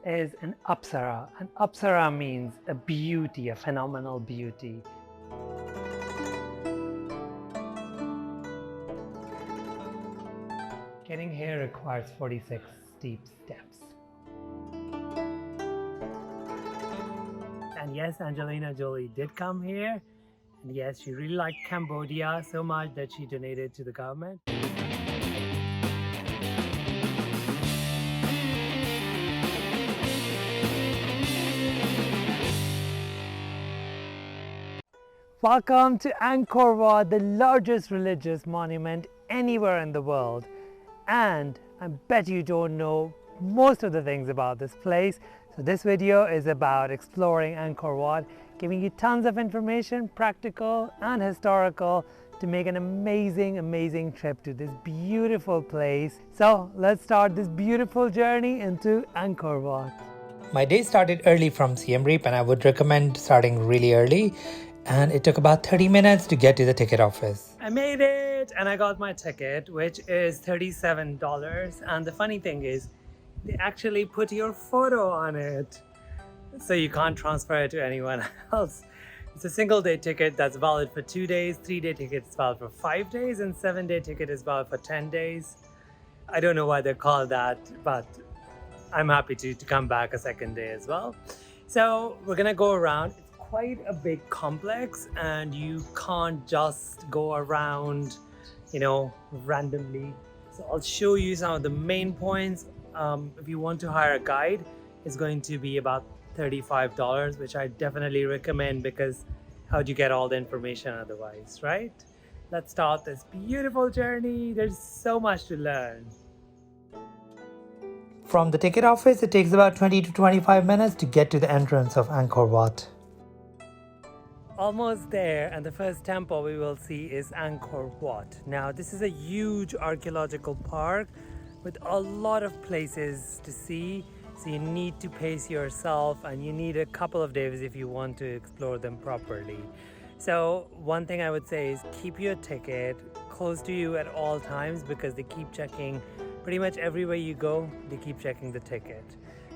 is an apsara. An apsara means a beauty, a phenomenal beauty. Getting here requires 46 steep steps. And yes, Angelina Jolie did come here. And yes, she really liked Cambodia so much that she donated to the government. Welcome to Angkor Wat, the largest religious monument anywhere in the world. And I bet you don't know most of the things about this place. So this video is about exploring Angkor Wat, giving you tons of information, practical and historical, to make an amazing trip to this beautiful place. So let's start this beautiful journey into Angkor Wat. My day started early from Siem Reap, and I would recommend starting really early. And it took about 30 minutes to get to the ticket office. I made it and I got my ticket, which is $37. And the funny thing is, they actually put your photo on it, so you can't transfer it to anyone else. It's a single day ticket that's valid for 2 days, 3-day ticket is valid for 5 days, and 7-day ticket is valid for 10 days. I don't know why they call that, but I'm happy to come back a second day as well. So we're gonna go around. It's quite a big complex, and you can't just go around, randomly. So I'll show you some of the main points. If you want to hire a guide, it's going to be about $35, which I definitely recommend, because how'd you get all the information otherwise, right? Let's start this beautiful journey. There's so much to learn. From the ticket office, it takes about 20 to 25 minutes to get to the entrance of Angkor Wat. Almost there, and the first temple we will see is Angkor Wat. Now, this is a huge archaeological park with a lot of places to see, so you need to pace yourself, and you need a couple of days if you want to explore them properly. So one thing I would say is keep your ticket close to you at all times, because they keep checking pretty much everywhere you go. They keep checking the ticket.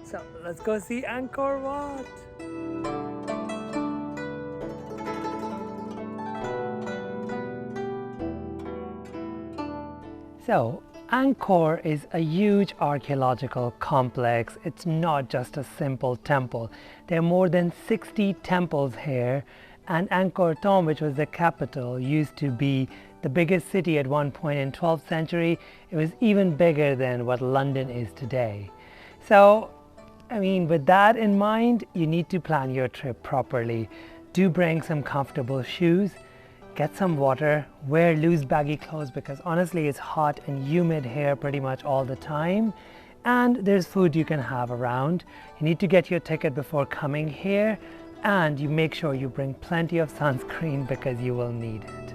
So let's go see Angkor Wat. So Angkor is a huge archaeological complex. It's not just a simple temple. There are more than 60 temples here, and Angkor Thom, which was the capital, used to be the biggest city at one point in 12th century. It was even bigger than what London is today. So, with that in mind, you need to plan your trip properly. Do bring some comfortable shoes. Get some water, wear loose baggy clothes, because honestly it's hot and humid here pretty much all the time, and there's food you can have around. You need to get your ticket before coming here, and you make sure you bring plenty of sunscreen, because you will need it.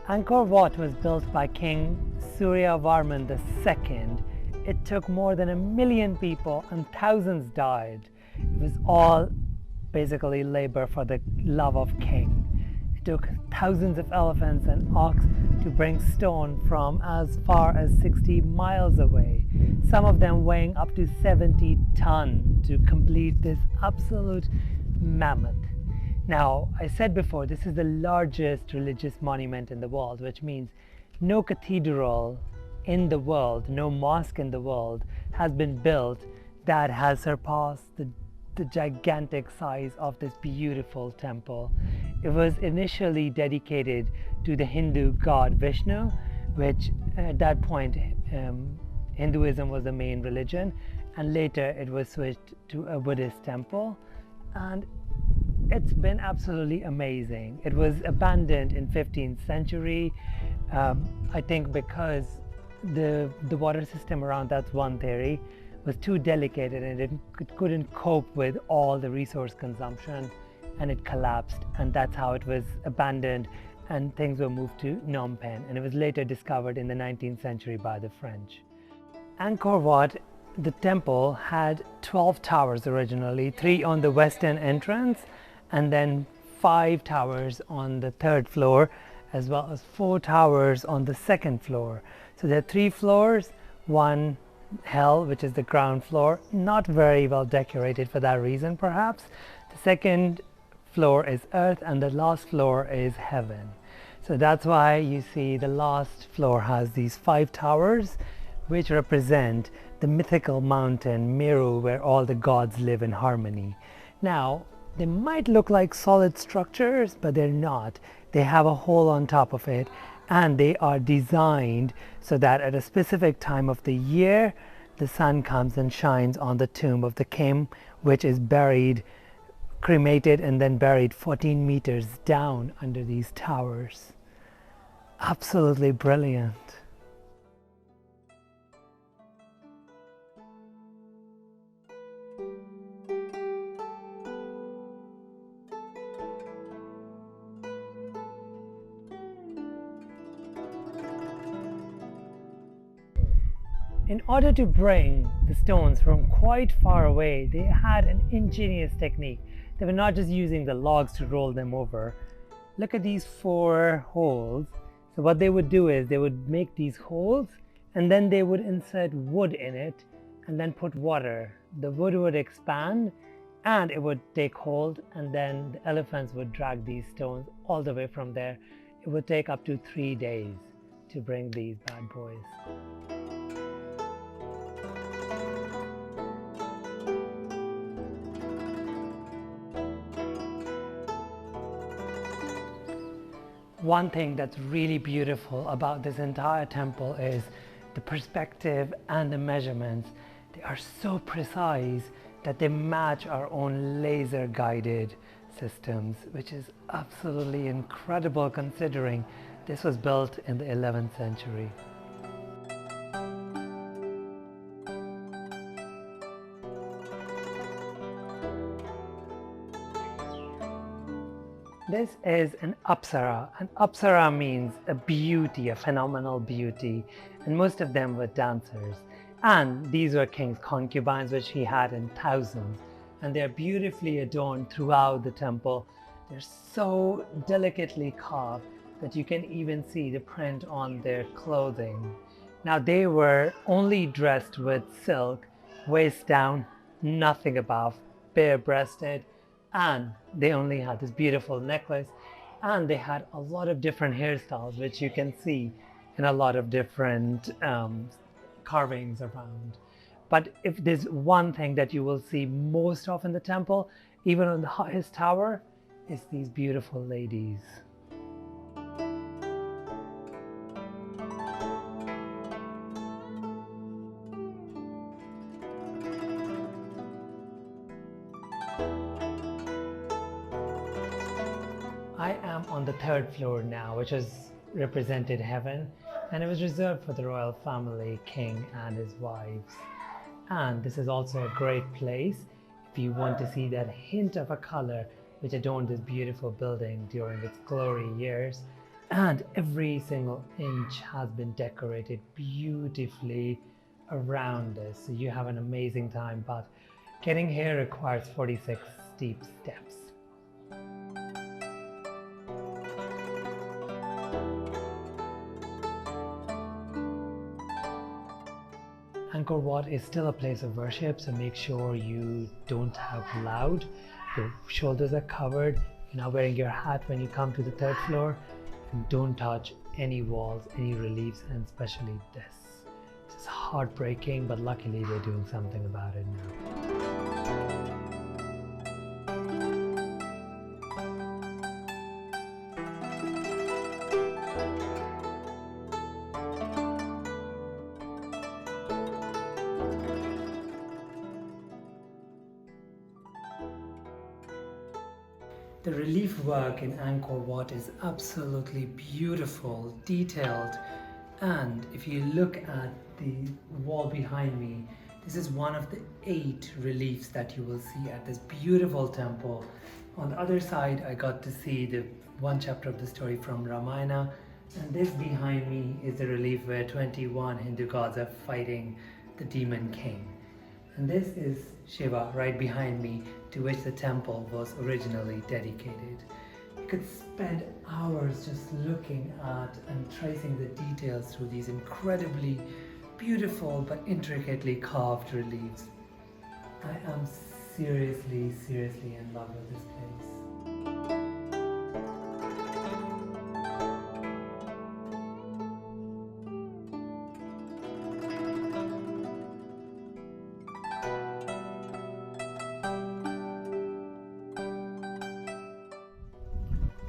Angkor Wat was built by King Suryavarman II. It took more than 1 million people and thousands died. It was all basically labor for the love of king. It took thousands of elephants and ox to bring stone from as far as 60 miles away, some of them weighing up to 70 tons to complete this absolute mammoth. Now, I said before, this is the largest religious monument in the world, which means no cathedral in the world, no mosque in the world has been built that has surpassed the gigantic size of this beautiful temple. It was initially dedicated to the Hindu god Vishnu, which at that point Hinduism was the main religion, and later it was switched to a Buddhist temple, and it's been absolutely amazing. It was abandoned in 15th century, I think because the water system around, that's one theory, was too delicate, and it couldn't cope with all the resource consumption, and it collapsed, and that's how it was abandoned, and things were moved to Phnom Penh, and it was later discovered in the 19th century by the French. Angkor Wat, the temple, had 12 towers originally, 3 on the western entrance and then 5 towers on the 3rd floor as well as 4 towers on the 2nd floor. So there are 3 floors, one hell, which is the ground floor, not very well decorated for that reason perhaps. The 2nd floor is earth and the last floor is heaven. So that's why you see the last floor has these 5 towers which represent the mythical mountain Meru, where all the gods live in harmony. Now, they might look like solid structures, but they're not. They have a hole on top of it, and they are designed so that at a specific time of the year, the sun comes and shines on the tomb of the king, which is buried, cremated, and then buried 14 meters down under these towers. Absolutely brilliant. In order to bring the stones from quite far away, they had an ingenious technique. They were not just using the logs to roll them over. Look at these 4 holes. So what they would do is they would make these holes and then they would insert wood in it and then put water. The wood would expand and it would take hold, and then the elephants would drag these stones all the way from there. It would take up to 3 days to bring these bad boys. One thing that's really beautiful about this entire temple is the perspective and the measurements. They are so precise that they match our own laser guided systems, which is absolutely incredible considering this was built in the 11th century. This is an apsara. An apsara means a beauty, a phenomenal beauty, and most of them were dancers. And these were king's concubines, which he had in thousands, and they're beautifully adorned throughout the temple. They're so delicately carved that you can even see the print on their clothing. Now, they were only dressed with silk, waist down, nothing above, bare-breasted, and they only had this beautiful necklace, and they had a lot of different hairstyles, which you can see in a lot of different carvings around. But if there's one thing that you will see most of in the temple, even on the highest tower, is these beautiful ladies. I am on the 3rd floor now, which is represented heaven, and it was reserved for the royal family, king and his wives. And this is also a great place if you want to see that hint of a color which adorned this beautiful building during its glory years. And every single inch has been decorated beautifully around this, so you have an amazing time, but getting here requires 46 steep steps. Angkor Wat is still a place of worship, so make sure you don't talk loud. Your shoulders are covered. You're not wearing your hat when you come to the 3rd floor. And don't touch any walls, any reliefs, and especially this. It's heartbreaking, but luckily they're doing something about it now. The relief work in Angkor Wat is absolutely beautiful, detailed, and if you look at the wall behind me, this is one of the 8 reliefs that you will see at this beautiful temple. On the other side, I got to see the one chapter of the story from Ramayana, and this behind me is the relief where 21 Hindu gods are fighting the demon king. And this is Shiva right behind me, to which the temple was originally dedicated. You could spend hours just looking at and tracing the details through these incredibly beautiful but intricately carved reliefs. I am seriously in love with this place.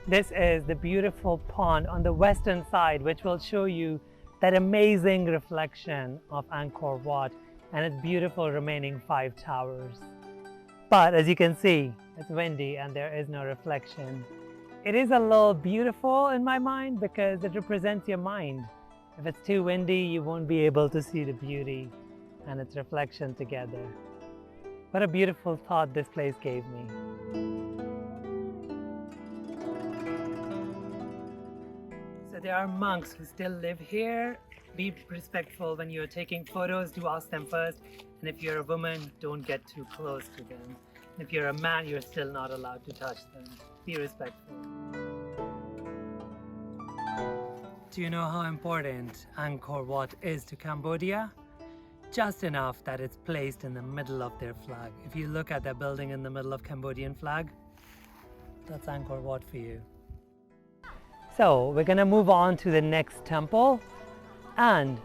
This is the beautiful pond on the western side, which will show you that amazing reflection of Angkor Wat and its beautiful remaining 5 towers. But as you can see, it's windy and there is no reflection. It is a little beautiful in my mind because it represents your mind. If it's too windy, you won't be able to see the beauty and its reflection together. What a beautiful thought this place gave me. So there are monks who still live here. Be respectful when you're taking photos. Do ask them first. And if you're a woman, don't get too close to them. And if you're a man, you're still not allowed to touch them. Be respectful. Do you know how important Angkor Wat is to Cambodia? Just enough that it's placed in the middle of their flag. If you look at that building in the middle of Cambodian flag, that's Angkor Wat for you. So we're gonna move on to the next temple, and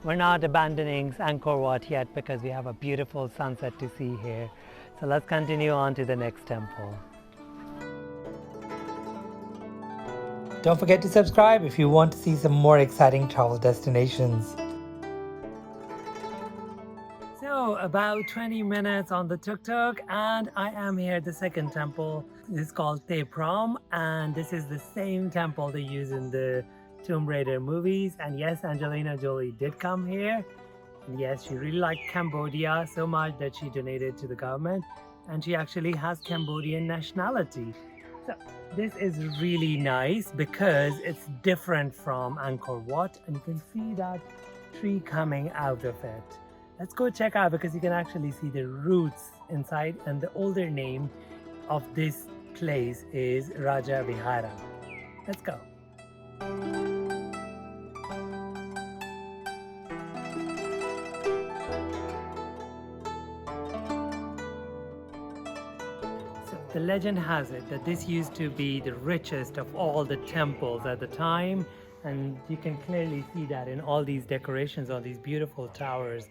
we're not abandoning Angkor Wat yet because we have a beautiful sunset to see here. So let's continue on to the next temple. Don't forget to subscribe if you want to see some more exciting travel destinations. So about 20 minutes on the tuk-tuk and I am here at the second temple. This is called Prohm, and this is the same temple they use in the Tomb Raider movies. And yes, Angelina Jolie did come here. And yes, she really liked Cambodia so much that she donated to the government, and she actually has Cambodian nationality. So this is really nice because it's different from Angkor Wat, and you can see that tree coming out of it. Let's go check out because you can actually see the roots inside, and the older name of this place is Raja Vihara. Let's go. So the legend has it that this used to be the richest of all the temples at the time, and you can clearly see that in all these decorations on these beautiful towers.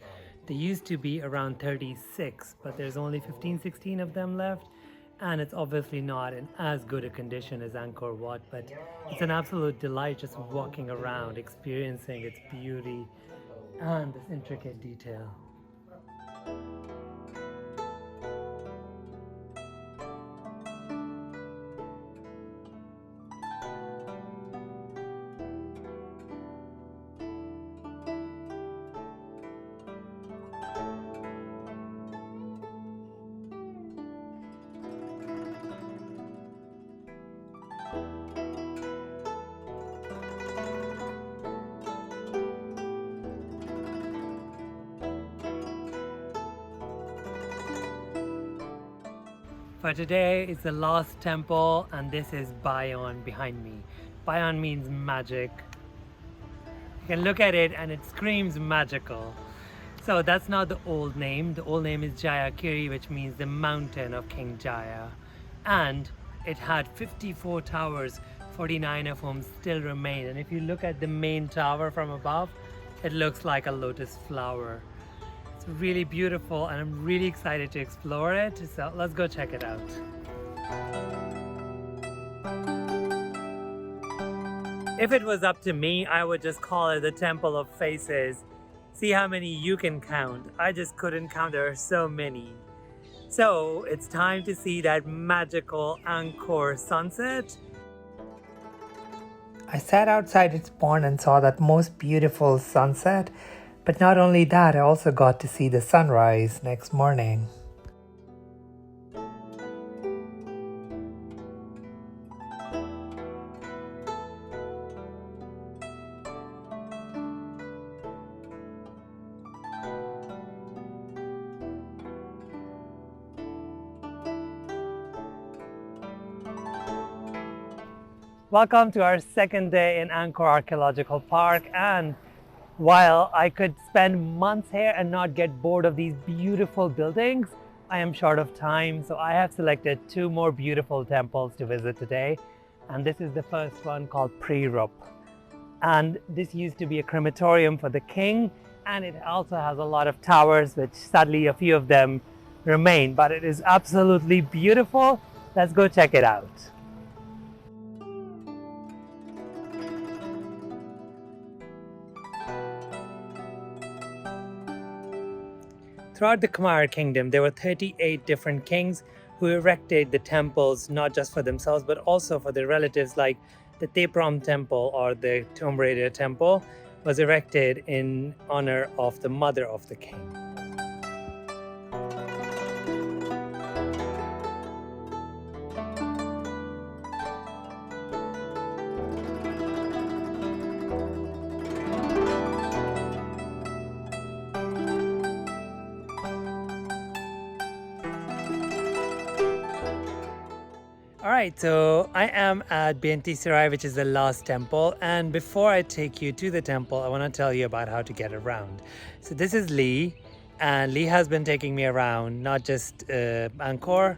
There used to be around 36, but there's only 15, 16 of them left. And it's obviously not in as good a condition as Angkor Wat, but it's an absolute delight just walking around, experiencing its beauty and this intricate detail. For today is the last temple, and this is Bayon behind me. Bayon means magic. You can look at it and it screams magical. So that's not the old name. The old name is Jayakiri, which means the mountain of King Jaya. And it had 54 towers, 49 of whom still remain. And if you look at the main tower from above, it looks like a lotus flower. It's really beautiful and I'm really excited to explore it, so let's go check it out. If it was up to me, I would just call it the Temple of Faces. See how many you can count. I just couldn't count, there are so many. So it's time to see that magical Angkor sunset. I sat outside its pond and saw that most beautiful sunset. But not only that, I also got to see the sunrise next morning. Welcome to our second day in Angkor Archaeological Park, and while I could spend months here and not get bored of these beautiful buildings, I am short of time, so I have selected two more beautiful temples to visit today. And this is the first one, called Rup. And this used to be a crematorium for the king, and it also has a lot of towers, which sadly a few of them remain, but it is absolutely beautiful. Let's go check it out. Throughout the Khmer kingdom, there were 38 different kings who erected the temples not just for themselves but also for their relatives, like the Prohm Temple, or the Tomb Raider Temple, was erected in honor of the mother of the king. Alright, so I am at Banteay, which is the last temple, and before I take you to the temple, I want to tell you about how to get around. So this is Lee, and Lee has been taking me around not just Angkor,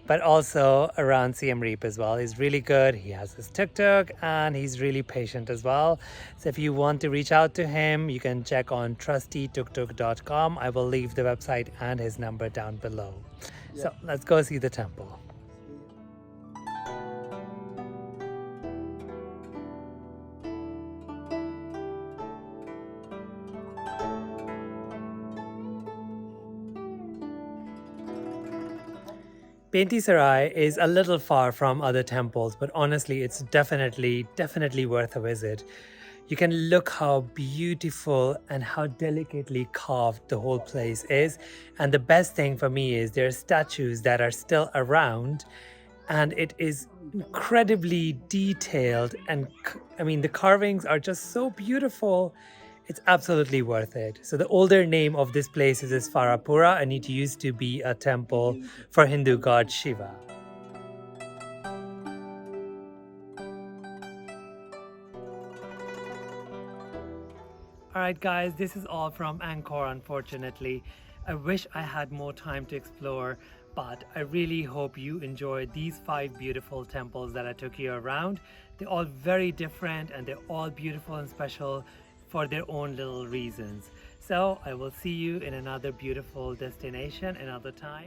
but also around Siem Reap as well. He's really good. He has his tuk-tuk and he's really patient as well. So if you want to reach out to him, you can check on trustytuktuk.com. I will leave the website and his number down below. Yeah. So let's go see the temple. Banteay is a little far from other temples, but honestly, it's definitely worth a visit. You can look how beautiful and how delicately carved the whole place is. And the best thing for me is there are statues that are still around, and it is incredibly detailed. And I mean, the carvings are just so beautiful. It's absolutely worth it. So the older name of this place is Farapura, and it used to be a temple for Hindu god Shiva. Alright guys, this is all from Angkor, unfortunately. I wish I had more time to explore, but I really hope you enjoyed these 5 beautiful temples that I took you around. They're all very different and they're all beautiful and special for their own little reasons. So I will see you in another beautiful destination another time.